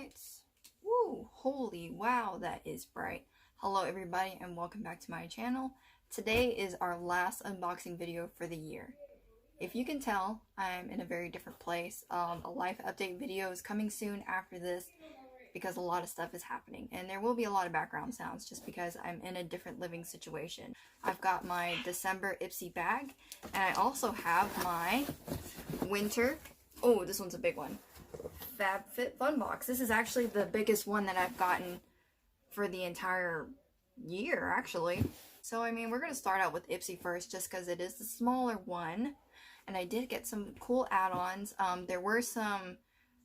lights. Woo! Holy wow, that is bright. Hello everybody and welcome back to my channel. Today is our last unboxing video for the year. If you can tell, I'm in a very different place. A life update video is coming soon after this because a lot of stuff is happening. And there will be a lot of background sounds just because I'm in a different living situation. I've got my December Ipsy bag and I also have my winter, oh this one's a big one, FabFitFun box. This is actually the biggest one that I've gotten for the entire year actually. So I mean we're going to start out with Ipsy first just because it is the smaller one. And I did get some cool add-ons. There were some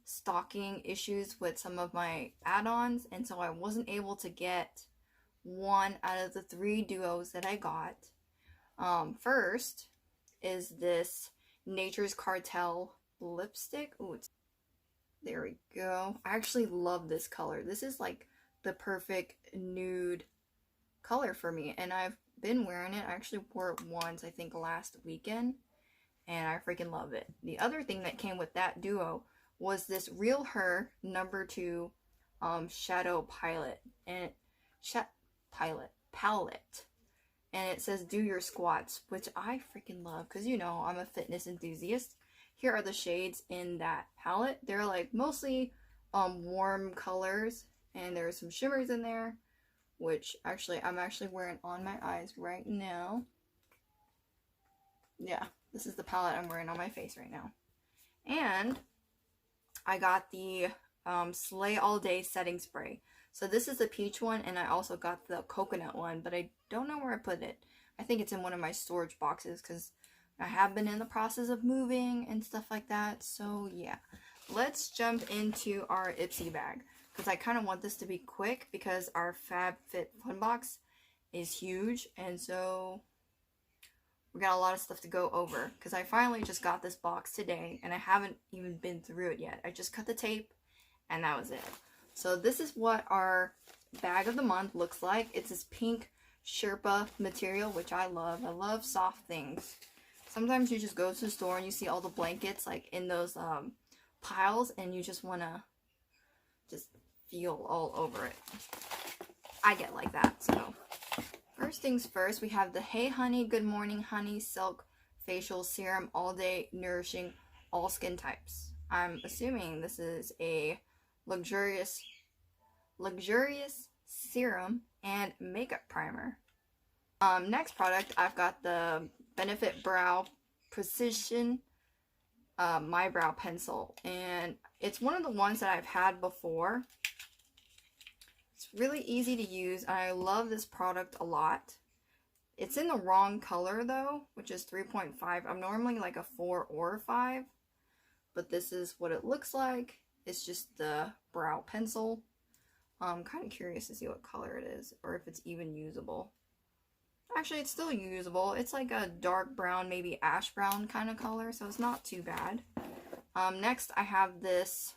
stocking issues with some of my add-ons, and so I wasn't able to get one out of the 3 duos that I got. First is this Nature's Cartel lipstick. Ooh, there we go. I actually love this color. This is like the perfect nude color for me, and I've been wearing it. I actually wore it once, I think last weekend, and I freaking love it. The other thing that came with that duo was this Real Her number 2 shadow palette, and palette, and it says do your squats, which I freaking love because you know I'm a fitness enthusiast. Here are the shades in that palette. They're like mostly warm colors, and there's some shimmers in there, which actually I'm actually wearing on my eyes right now. Yeah, this is the palette I'm wearing on my face right now. And I got the Slay All Day setting spray. So this is the peach one, and I also got the coconut one, but I don't know where I put it. I think it's in one of my storage boxes because I have been in the process of moving and stuff like that. So yeah, let's jump into our Ipsy bag because I kind of want this to be quick because our FabFitFun box is huge, and so we got a lot of stuff to go over because I finally just got this box today and I haven't even been through it yet. I just cut the tape and that was it. So this is what our bag of the month looks like. It's this pink Sherpa material, which I love. I love soft things. Sometimes you just go to the store and you see all the blankets like in those piles and you just want to just feel all over it. I get like that, so. First things first, we have the Hey Honey Good Morning Honey Silk Facial Serum All Day Nourishing All Skin Types. I'm assuming this is a luxurious serum and makeup primer. Next product, I've got the Benefit Brow Precision My Brow Pencil, and it's one of the ones that I've had before. It's really easy to use, and I love this product a lot. It's in the wrong color though, which is 3.5. I'm normally like a 4 or a 5, but this is what it looks like. It's just the brow pencil. I'm kind of curious to see what color it is, or if it's even usable. Actually, it's still usable. It's like a dark brown, maybe ash brown kind of color, so it's not too bad. Next, I have this.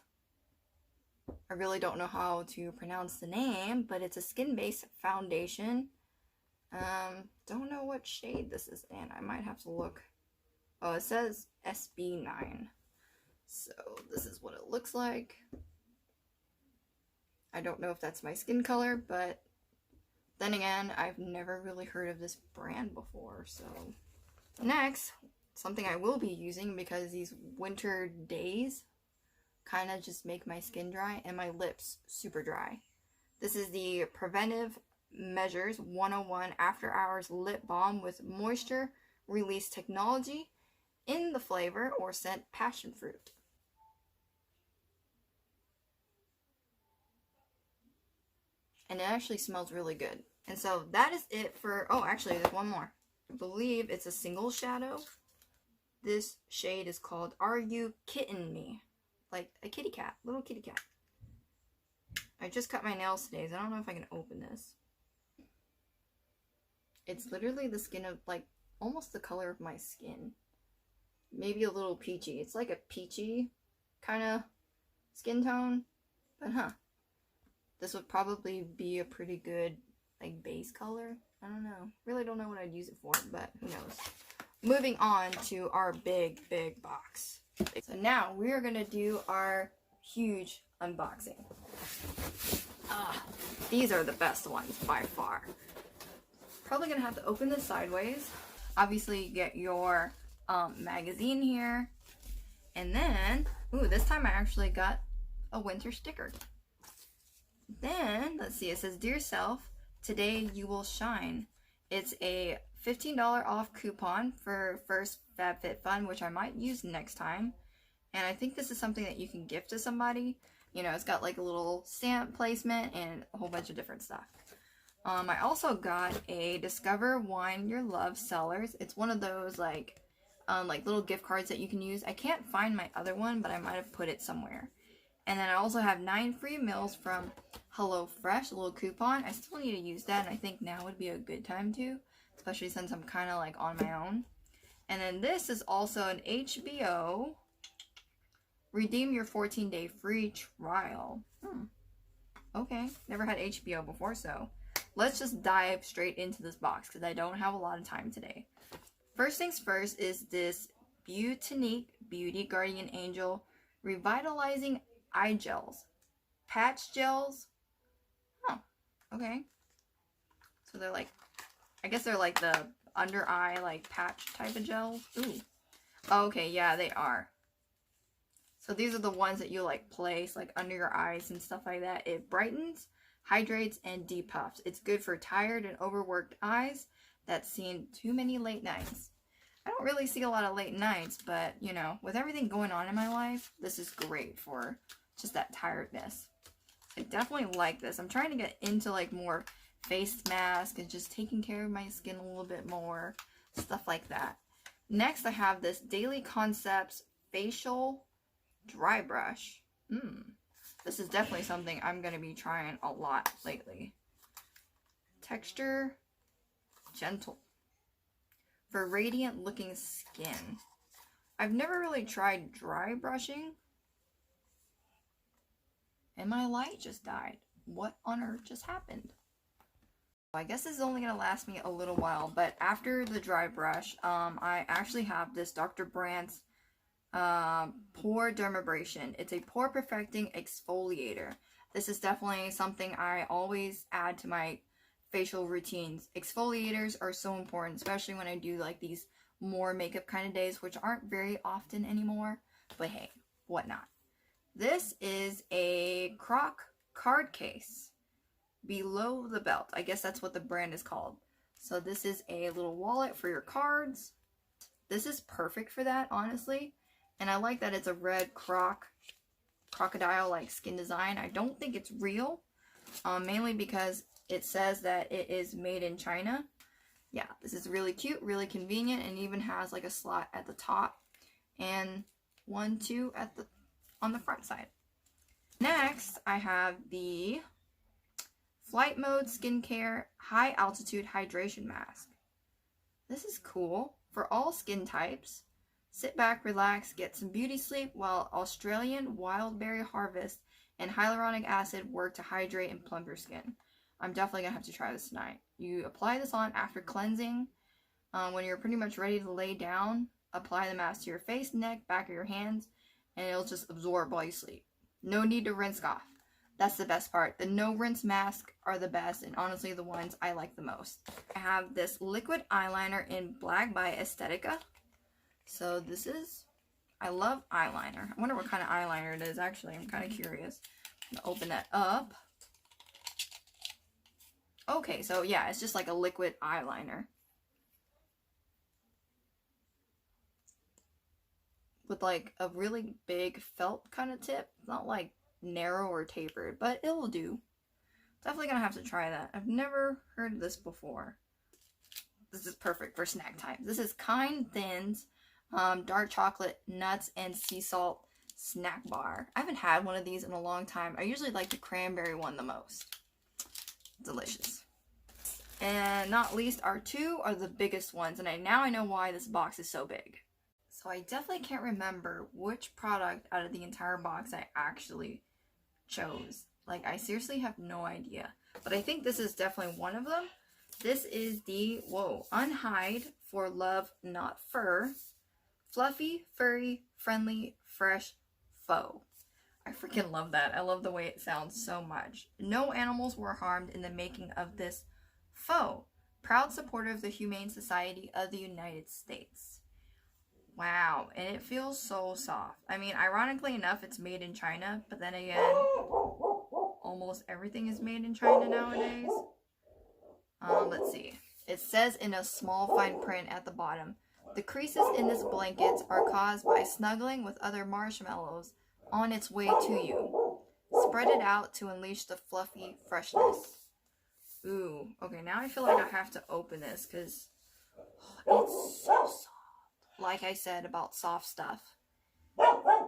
I really don't know how to pronounce the name, but it's a skin-based foundation. Don't know what shade this is in. I might have to look. Oh, it says SB9. So this is what it looks like. I don't know if that's my skin color, but then again, I've never really heard of this brand before. So next, something I will be using because these winter days kind of just make my skin dry and my lips super dry. This is the Preventive Measures 101 After Hours Lip Balm with Moisture Release Technology in the flavor or scent Passion Fruit. And it actually smells really good. And so that is it for, oh actually there's one more. I believe it's a single shadow. This shade is called Are You Kitten Me? Like a kitty cat, little kitty cat. I just cut my nails today, so I don't know if I can open this. It's literally the skin of, like, almost the color of my skin. Maybe a little peachy. It's like a peachy kind of skin tone. But this would probably be a pretty good, like, base color. I don't know. Really don't know what I'd use it for, but who knows. Moving on to our big box. So now we are going to do our huge unboxing. These are the best ones by far. Probably gonna have to open this sideways. Obviously, you get your magazine here. And then, ooh, this time I actually got a winter sticker. Then, let's see, it says, Dear Self, today you will shine. It's a $15 off coupon for first FabFitFun, which I might use next time. And I think this is something that you can gift to somebody. You know, it's got like a little stamp placement and a whole bunch of different stuff. I also got a Discover Wine Your Love Cellars. It's one of those like little gift cards that you can use. I can't find my other one, but I might have put it somewhere. And then I also have 9 free meals from HelloFresh, a little coupon. I still need to use that, and I think now would be a good time to, especially since I'm kind of like on my own. And then this is also an HBO. Redeem your 14-day free trial. Okay, never had HBO before, so let's just dive straight into this box because I don't have a lot of time today. First things first is this Beautinique Beauty Guardian Angel Revitalizing Eye Gels. Patch gels. Oh, okay. So they're like, I guess they're like the under eye like patch type of gels. Ooh. Okay, yeah, they are. So these are the ones that you like place like under your eyes and stuff like that. It brightens, hydrates, and depuffs. It's good for tired and overworked eyes that's seen too many late nights. I don't really see a lot of late nights, but you know, with everything going on in my life, this is great for just that tiredness. I definitely like this. I'm trying to get into like more face mask and just taking care of my skin a little bit more, stuff like that. Next, I have this Daily Concepts Facial Dry Brush. This is definitely something I'm going to be trying a lot lately. Texture, gentle. For radiant looking skin. I've never really tried dry brushing. And my light just died. What on earth just happened? I guess this is only going to last me a little while, but after the dry brush, I actually have this Dr. Brandt's Pore Dermabrasion. It's a pore perfecting exfoliator. This is definitely something I always add to my facial routines. Exfoliators are so important, especially when I do like these more makeup kind of days, which aren't very often anymore, but hey, what not. This is a Croc card case below the belt. I guess that's what the brand is called. So this is a little wallet for your cards. This is perfect for that, honestly. And I like that it's a red crocodile like skin design. I don't think it's real, mainly because it says that it is made in China. Yeah, this is really cute, really convenient, and even has like a slot at the top and 1, 2 at the on the front side. Next, I have the Flight Mode Skincare High Altitude Hydration Mask. This is cool for all skin types. Sit back, relax, get some beauty sleep while Australian wildberry harvest and hyaluronic acid work to hydrate and plump your skin. I'm definitely going to have to try this tonight. You apply this on after cleansing. When you're pretty much ready to lay down, apply the mask to your face, neck, back of your hands, and it'll just absorb while you sleep. No need to rinse off. That's the best part. The no rinse masks are the best, and honestly the ones I like the most. I have this liquid eyeliner in Black by Aesthetica. So this is, I love eyeliner. I wonder what kind of eyeliner it is actually. I'm kind of curious. I'm gonna open that up. Okay, so yeah, it's just like a liquid eyeliner. With like a really big felt kind of tip. Not like narrow or tapered, but it will do. Definitely gonna have to try that. I've never heard of this before. This is perfect for snack time. This is Kind Thins dark chocolate, nuts, and sea salt snack bar. I haven't had one of these in a long time. I usually like the cranberry one the most. Delicious. And not least, our two are the biggest ones, and now I know why this box is so big. So I definitely can't remember which product out of the entire box I actually chose. Like, I seriously have no idea. But I think this is definitely one of them. This is the, Unhide for Love Not Fur. Fluffy, furry, friendly, fresh faux. I freaking love that. I love the way it sounds so much. No animals were harmed in the making of this faux. Proud supporter of the Humane Society of the United States. Wow, and it feels so soft. I mean, ironically enough, it's made in China, but then again, almost everything is made in China nowadays. Let's see. It says in a small fine print at the bottom, the creases in this blanket are caused by snuggling with other marshmallows on its way to you. Spread it out to unleash the fluffy freshness. Ooh, okay, now I feel like I have to open this because it's so soft. Like I said about soft stuff. Oh my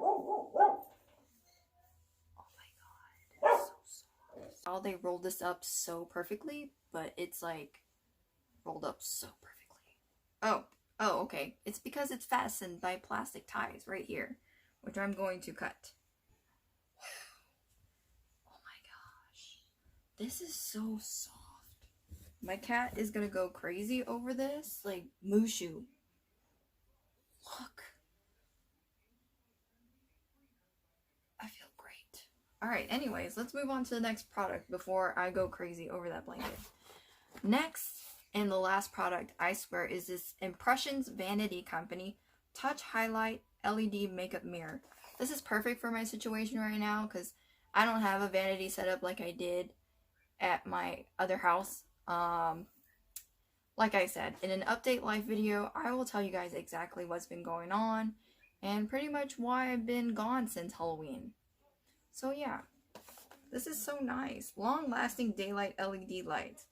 god, it's so soft. How they rolled this up so perfectly, but it's like rolled up so perfectly. Oh, okay. It's because it's fastened by plastic ties right here, which I'm going to cut. Oh my gosh. This is so soft. My cat is gonna go crazy over this. Like, Mushu. Look. I feel great. Alright, anyways, let's move on to the next product before I go crazy over that blanket. Next, and the last product, I swear, is this Impressions Vanity Company Touch Highlight LED Makeup Mirror. This is perfect for my situation right now because I don't have a vanity setup like I did at my other house. Like I said, in an update live video, I will tell you guys exactly what's been going on and pretty much why I've been gone since Halloween. So yeah, this is so nice. Long-lasting daylight LED lights.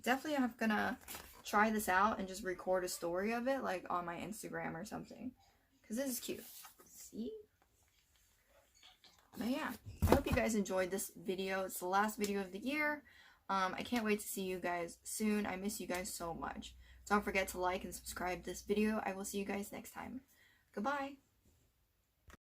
Definitely I'm gonna try this out and just record a story of it, like on my Instagram or something, because this is cute. See? But yeah, I hope you guys enjoyed this video. It's the last video of the year. I can't wait to see you guys soon. I miss you guys so much. Don't forget to like and subscribe this video. I will see you guys next time. Goodbye.